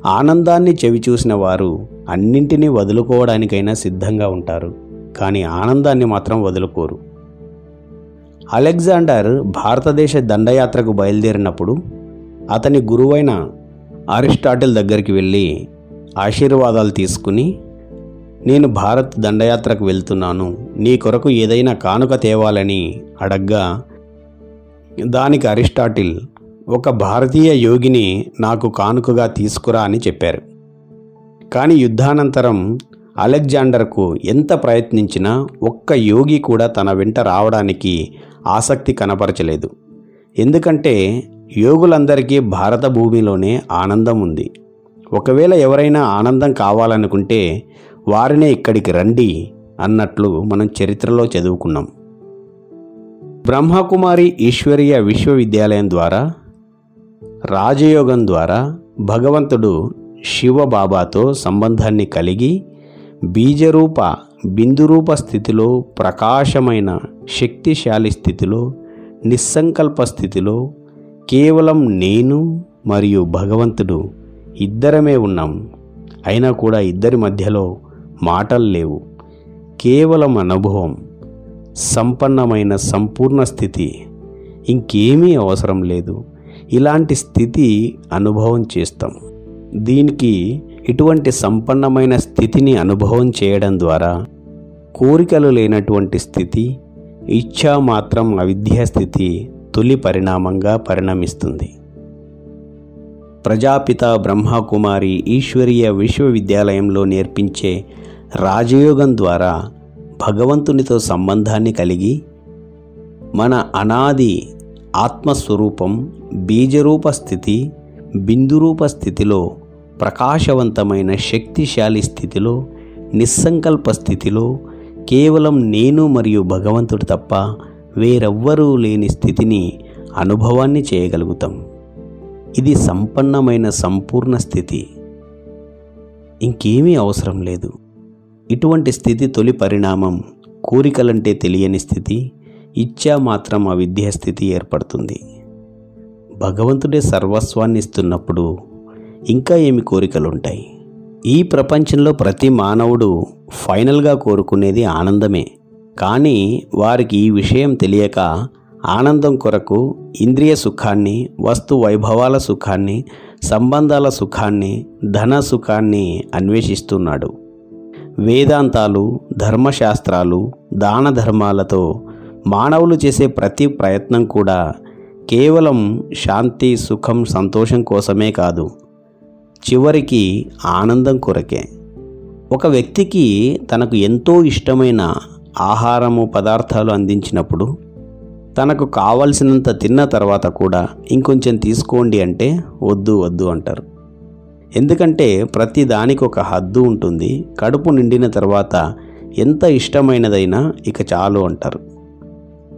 ఆనందాన్ని చవిచూసిన వారు అన్నింటినీ వదులుకోవడానికైనా సిద్ధంగా ఉంటారు, కానీ ఆనందాన్ని మాత్రం వదులుకోరు. అలెగ్జాండర్ భారతదేశ దండయాత్రకు బయలుదేరినప్పుడు అతని గురువైన అరిస్టాటిల్ దగ్గరికి వెళ్ళి ఆశీర్వాదాలు తీసుకుని, నేను భారత్ దండయాత్రకు వెళ్తున్నాను, నీ కొరకు ఏదైనా కానుక తేవాలని అడగ్గా దానికి అరిస్టాటిల్, ఒక భారతీయ యోగిని నాకు కానుకగా తీసుకురా అని చెప్పారు. కానీ యుద్ధానంతరం అలెగ్జాండర్కు ఎంత ప్రయత్నించినా ఒక్క యోగి కూడా తన వెంట రావడానికి ఆసక్తి కనపరచలేదు. ఎందుకంటే యోగులందరికీ భారత భూమిలోనే ఆనందం ఉంది. ఒకవేళ ఎవరైనా ఆనందం కావాలనుకుంటే వారినే ఇక్కడికి రండి అన్నట్లు మనం చరిత్రలో చదువుకున్నాం. బ్రహ్మకుమారి ఈశ్వరీయ విశ్వవిద్యాలయం ద్వారా, రాజయోగం ద్వారా భగవంతుడు శివబాబాతో సంబంధాన్ని కలిగి బీజరూప, బిందురూప స్థితిలో, ప్రకాశమైన శక్తిశాలి స్థితిలో, నిస్సంకల్ప స్థితిలో కేవలం నేను మరియు భగవంతుడు ఇద్దరమే ఉన్నాం. అయినా కూడా ఇద్దరి మధ్యలో మాటలు లేవు, కేవలం అనుభవం. సంపన్నమైన సంపూర్ణ స్థితి, ఇంకేమీ అవసరం లేదు. ఇలాంటి స్థితి అనుభవం చేస్తాం. దీనికి ఇటువంటి సంపన్నమైన స్థితిని అనుభవం చేయడం ద్వారా కోరికలు లేనటువంటి స్థితి, ఇచ్ఛా మాత్రం అవిద్యా స్థితి తొలి పరిణామంగా పరిణమిస్తుంది. ప్రజాపిత బ్రహ్మకుమారి ఈశ్వరీయ విశ్వవిద్యాలయంలో నేర్పించే రాజయోగం ద్వారా భగవంతునితో సంబంధాన్ని కలిగి మన అనాది ఆత్మస్వరూపం బీజరూప స్థితి, బిందురూప స్థితిలో, ప్రకాశవంతమైన శక్తిశాలి స్థితిలో, నిస్సంకల్ప స్థితిలో కేవలం నేను మరియు భగవంతుడు తప్ప వేరెవ్వరూ లేని స్థితిని అనుభవాన్ని చేయగలుగుతాం. ఇది సంపన్నమైన సంపూర్ణ స్థితి. ఇంకేమీ అవసరం లేదు. ఇటువంటి స్థితి తొలి పరిణామం కోరికలంటే తెలియని స్థితి, ఇచ్చా మాత్రం అవిద్యా స్థితి ఏర్పడుతుంది. భగవంతుడే సర్వస్వాన్ని ఇస్తున్నప్పుడు ఇంకా ఏమి కోరికలుంటాయి? ఈ ప్రపంచంలో ప్రతి మానవుడు ఫైనల్గా కోరుకునేది ఆనందమే. కానీ వారికి ఈ విషయం తెలియక ఆనందం కొరకు ఇంద్రియ సుఖాన్ని, వస్తు వైభవాల సుఖాన్ని, సంబంధాల సుఖాన్ని, ధన సుఖాన్ని అన్వేషిస్తున్నాడు. వేదాంతాలు, ధర్మశాస్త్రాలు, దాన ధర్మాలతో మానవులు చేసే ప్రతి ప్రయత్నం కూడా కేవలం శాంతి, సుఖం, సంతోషం కోసమే కాదు, చివరికి ఆనందం కొరకే. ఒక వ్యక్తికి తనకు ఎంతో ఇష్టమైన ఆహారము, పదార్థాలు అందించినప్పుడు తనకు కావలసినంత తిన్న తర్వాత కూడా ఇంకొంచెం తీసుకోండి అంటే వద్దు వద్దు అంటారు. ఎందుకంటే ప్రతి దానికి ఒక హద్దు ఉంటుంది. కడుపు నిండిన తర్వాత ఎంత ఇష్టమైనదైనా ఇక చాలు అంటారు.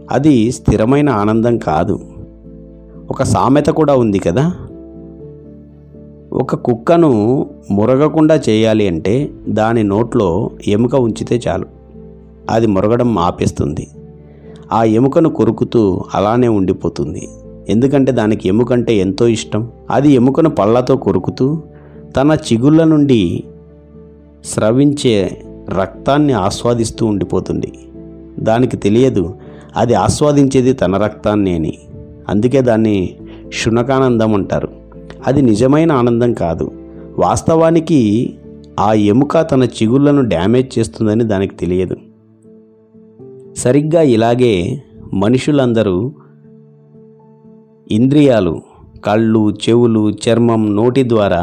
అది స్థిరమైన ఆనందం కాదు. ఒక సామెత కూడా ఉంది కదా, ఒక కుక్కను మురగకుండా చేయాలి అంటే దాని నోట్లో ఎముక ఉంచితే చాలు, అది మురగడం ఆపేస్తుంది. ఆ ఎముకను కొరుకుతూ అలానే ఉండిపోతుంది. ఎందుకంటే దానికి ఎముకంటే ఎంతో ఇష్టం. అది ఎముకను పళ్ళతో కొరుకుతూ తన చిగుళ్ళ నుండి స్రవించే రక్తాన్ని ఆస్వాదిస్తూ ఉండిపోతుంది. దానికి తెలియదు అది ఆస్వాదించేది తన రక్తాన్ని అని. అందుకే దాన్ని శునకానందం అంటారు. అది నిజమైన ఆనందం కాదు. వాస్తవానికి ఆ ఎముక తన చిగుళ్ళను డ్యామేజ్ చేస్తుందని దానికి తెలియదు. సరిగ్గా ఇలాగే మనుషులందరూ ఇంద్రియాలు, కళ్ళు, చెవులు, చర్మం, నోటి ద్వారా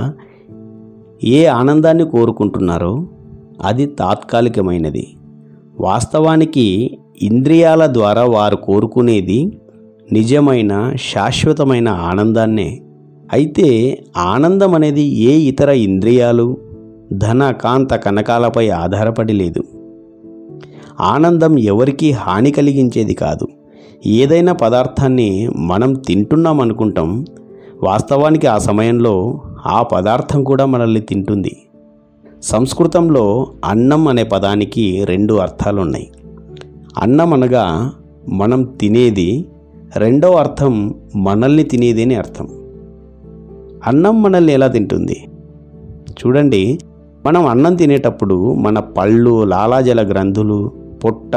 ఏ ఆనందాన్ని కోరుకుంటున్నారో అది తాత్కాలికమైనది. వాస్తవానికి ఇంద్రియాల ద్వారా వారు కోరుకునేది నిజమైన శాశ్వతమైన ఆనందాన్నే. అయితే ఆనందం అనేది ఏ ఇతర ఇంద్రియాలు, ధన, కాంత, కనకాలపై ఆధారపడి లేదు. ఆనందం ఎవరికీ హాని కలిగించేది కాదు. ఏదైనా పదార్థాన్ని మనం తింటున్నాం అనుకుంటాం, వాస్తవానికి ఆ సమయంలో ఆ పదార్థం కూడా మనల్ని తింటుంది. సంస్కృతంలో అన్నం అనే పదానికి 2 అర్థాలున్నాయి. అన్నం అనగా మనం తినేది, రెండో అర్థం మనల్ని తినేది అని అర్థం. అన్నం మనల్ని ఎలా తింటుంది? చూడండి, మనం అన్నం తినేటప్పుడు మన పళ్ళు, లాలాజల గ్రంథులు, పొట్ట,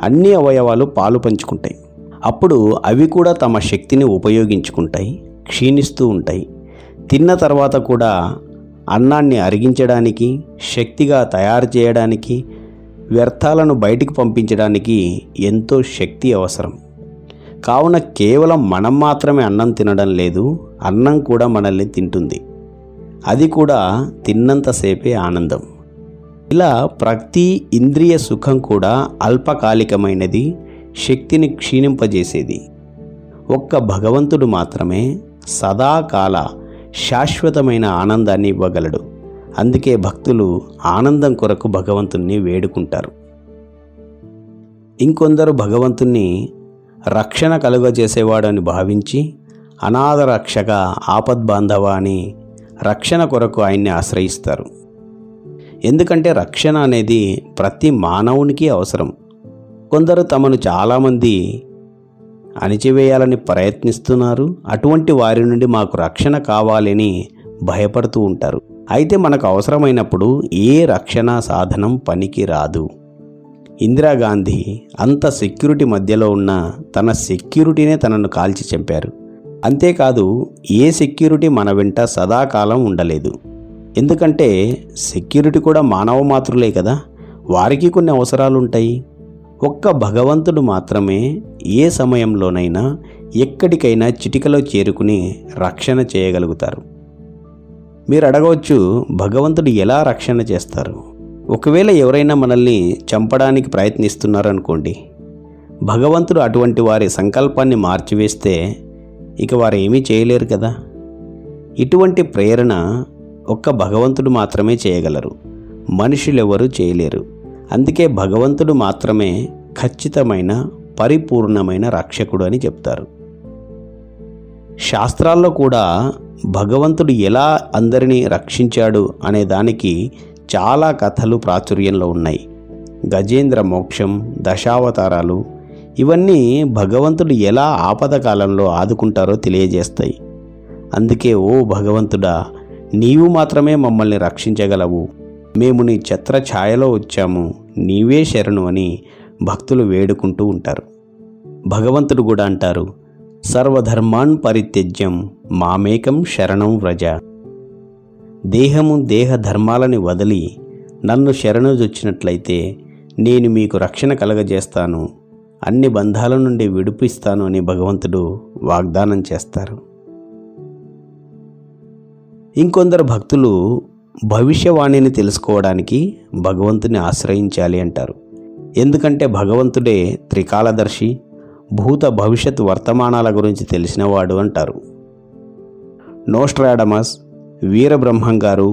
అన్ని అవయవాలు పాలు పంచుకుంటాయి. అప్పుడు అవి కూడా తమ శక్తిని ఉపయోగించుకుంటాయి, క్షీణిస్తూ ఉంటాయి. తిన్న తర్వాత కూడా అన్నాన్ని అరిగించడానికి, శక్తిగా తయారు చేయడానికి, వ్యర్థాలను బయటికి పంపించడానికి ఎంతో శక్తి అవసరం. కావున కేవలం మనం మాత్రమే అన్నం తినడం లేదు, అన్నం కూడా మనల్ని తింటుంది. అది కూడా తిన్నంతసేపే ఆనందం. ఇలా ప్రతి ఇంద్రియ సుఖం కూడా అల్పకాలికమైనది, శక్తిని క్షీణింపజేసేది. ఒక్క భగవంతుడు మాత్రమే సదాకాల శాశ్వతమైన ఆనందాన్ని ఇవ్వగలడు. అందుకే భక్తులు ఆనందం కొరకు భగవంతుణ్ణి వేడుకుంటారు. ఇంకొందరు భగవంతుణ్ణి రక్షణ కలుగజేసేవాడని భావించి అనాథ రక్షక, ఆపద్బాంధవ అని రక్షణ కొరకు ఆయన్ని ఆశ్రయిస్తారు. ఎందుకంటే రక్షణ అనేది ప్రతి మానవునికి అవసరం. కొందరు తమను చాలామంది అణిచివేయాలని ప్రయత్నిస్తున్నారు. అటువంటి వారి నుండి మాకు రక్షణ కావాలని భయపడుతూ ఉంటారు. అయితే మనకు అవసరమైనప్పుడు ఏ రక్షణ సాధనం పనికి రాదు. ఇందిరాగాంధీ అంత సెక్యూరిటీ మధ్యలో ఉన్న తన సెక్యూరిటీనే తనను కాల్చి చంపారు. అంతేకాదు, ఏ సెక్యూరిటీ మన వెంట సదాకాలం ఉండలేదు. ఎందుకంటే సెక్యూరిటీ కూడా మానవ మాతృలే కదా, వారికి కొన్ని అవసరాలు ఉంటాయి. ఒక్క భగవంతుడు మాత్రమే ఏ సమయంలోనైనా ఎక్కడికైనా చిటికలో చేరుకుని రక్షణ చేయగలుగుతారు. మీరు అడగవచ్చు, భగవంతుడు ఎలా రక్షణ చేస్తారు? ఒకవేళ ఎవరైనా మనల్ని చంపడానికి ప్రయత్నిస్తున్నారనుకోండి, భగవంతుడు అటువంటి వారి సంకల్పాన్ని మార్చివేస్తే ఇక వారు ఏమీ చేయలేరు కదా. ఇటువంటి ప్రేరణ ఒక్క భగవంతుడు మాత్రమే చేయగలరు, మనుషులెవరూ చేయలేరు. అందుకే భగవంతుడు మాత్రమే ఖచ్చితమైన పరిపూర్ణమైన రక్షకుడు అని చెప్తారు. శాస్త్రాల్లో కూడా భగవంతుడు ఎలా అందరినీ రక్షించాడు అనే దానికి చాలా కథలు ప్రాచుర్యంలో ఉన్నాయి. గజేంద్ర మోక్షం, దశావతారాలు ఇవన్నీ భగవంతుడు ఎలా ఆపద కాలంలో ఆదుకుంటారో తెలియజేస్తాయి. అందుకే ఓ భగవంతుడా, నీవు మాత్రమే మమ్మల్ని రక్షించగలవు, మేము నీ ఛత్ర ఛాయలో వచ్చాము, నీవే శరణు అని భక్తులు వేడుకుంటూ ఉంటారు. భగవంతుడు కూడా అంటారు, సర్వధర్మాన్ పరిత్యజ్యం మామేకం శరణం వ్రజ. దేహము దేహ ధర్మాలని వదిలి నన్ను శరణుజొచ్చినట్లయితే నేను మీకు రక్షణ కలగజేస్తాను, అన్ని బంధాల నుండి విడిపిస్తాను అని భగవంతుడు వాగ్దానం చేస్తారు. ఇంకొందరు భక్తులు భవిష్యవాణిని తెలుసుకోవడానికి భగవంతుని ఆశ్రయించాలి అంటారు. ఎందుకంటే భగవంతుడే త్రికాలదర్శి, భూత భవిష్యత్ వర్తమానాల గురించి తెలిసినవాడు అంటారు. నోస్ట్రాడమస్, వీరబ్రహ్మం గారు,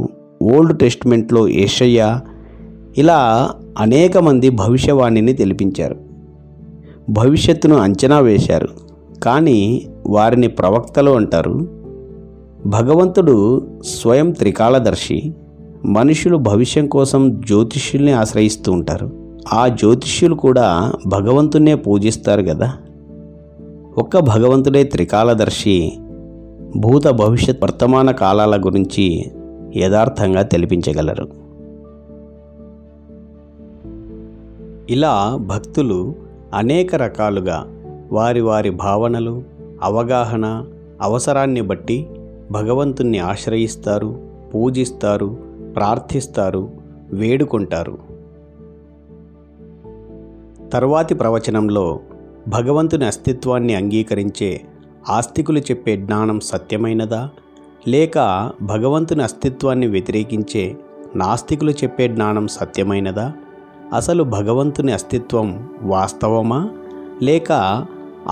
ఓల్డ్ టెస్ట్మెంట్లో యెషయా ఇలా అనేక మంది భవిష్యవాణిని తెలిపించారు, భవిష్యత్తును అంచనా వేశారు. కానీ వారిని ప్రవక్తలు అంటారు. భగవంతుడు స్వయం త్రికాలదర్శి. మనుషులు భవిష్యం కోసం జ్యోతిష్యుల్ని ఆశ్రయిస్తూ ఉంటారు. ఆ జ్యోతిష్యులు కూడా భగవంతున్నే పూజిస్తారు కదా. ఒక్క భగవంతుడే త్రికాలదర్శి భూత భవిష్యత్ వర్తమాన కాలాల గురించి యథార్థంగా తెలిపించగలరు. ఇలా భక్తులు అనేక రకాలుగా వారి వారి భావనలు, అవగాహన, అవసరాన్ని బట్టి భగవంతుణ్ణి ఆశ్రయిస్తారు, పూజిస్తారు, ప్రార్థిస్తారు, వేడుకుంటారు. తర్వాతి ప్రవచనంలో భగవంతుని అస్తిత్వాన్ని అంగీకరించే ఆస్తికులు చెప్పే జ్ఞానం సత్యమైనదా, లేక భగవంతుని అస్తిత్వాన్ని వ్యతిరేకించే నాస్తికులు చెప్పే జ్ఞానం సత్యమైనదా, అసలు భగవంతుని అస్తిత్వం వాస్తవమా, లేక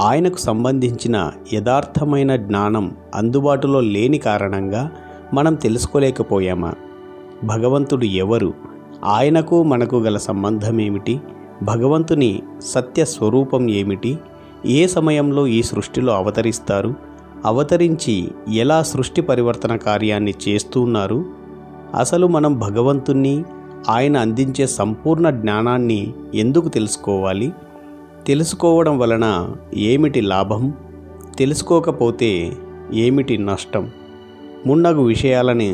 ఆయనకు సంబంధించిన యథార్థమైన జ్ఞానం అందుబాటులో లేని కారణంగా మనం తెలుసుకోలేకపోయామా, భగవంతుడు ఎవరు, ఆయనకు మనకు గల సంబంధం ఏమిటి, భగవంతుని సత్య స్వరూపం ఏమిటి, ఏ సమయంలో ఈ సృష్టిలో అవతరిస్తారు, అవతరించి ఎలా సృష్టి పరివర్తన కార్యాన్ని చేస్తున్నారు, అసలు మనం భగవంతుణ్ణి, ఆయన అందించే సంపూర్ణ జ్ఞానాన్ని ఎందుకు తెలుసుకోవాలి, తెలుసుకోవడం వలన ఏమిటి లాభం, తెలుసుకోకపోతే ఏమిటి నష్టం, మున్నగు విషయాలని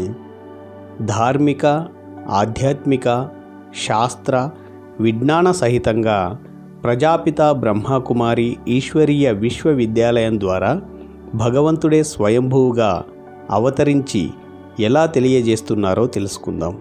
ధార్మిక, ఆధ్యాత్మిక, శాస్త్ర, విజ్ఞాన సహితంగా ప్రజాపిత బ్రహ్మకుమారి ఈశ్వరీయ విశ్వవిద్యాలయం ద్వారా భగవంతుడే స్వయంభూగా అవతరించి ఎలా తెలియజేస్తున్నారో తెలుసుకుందాం.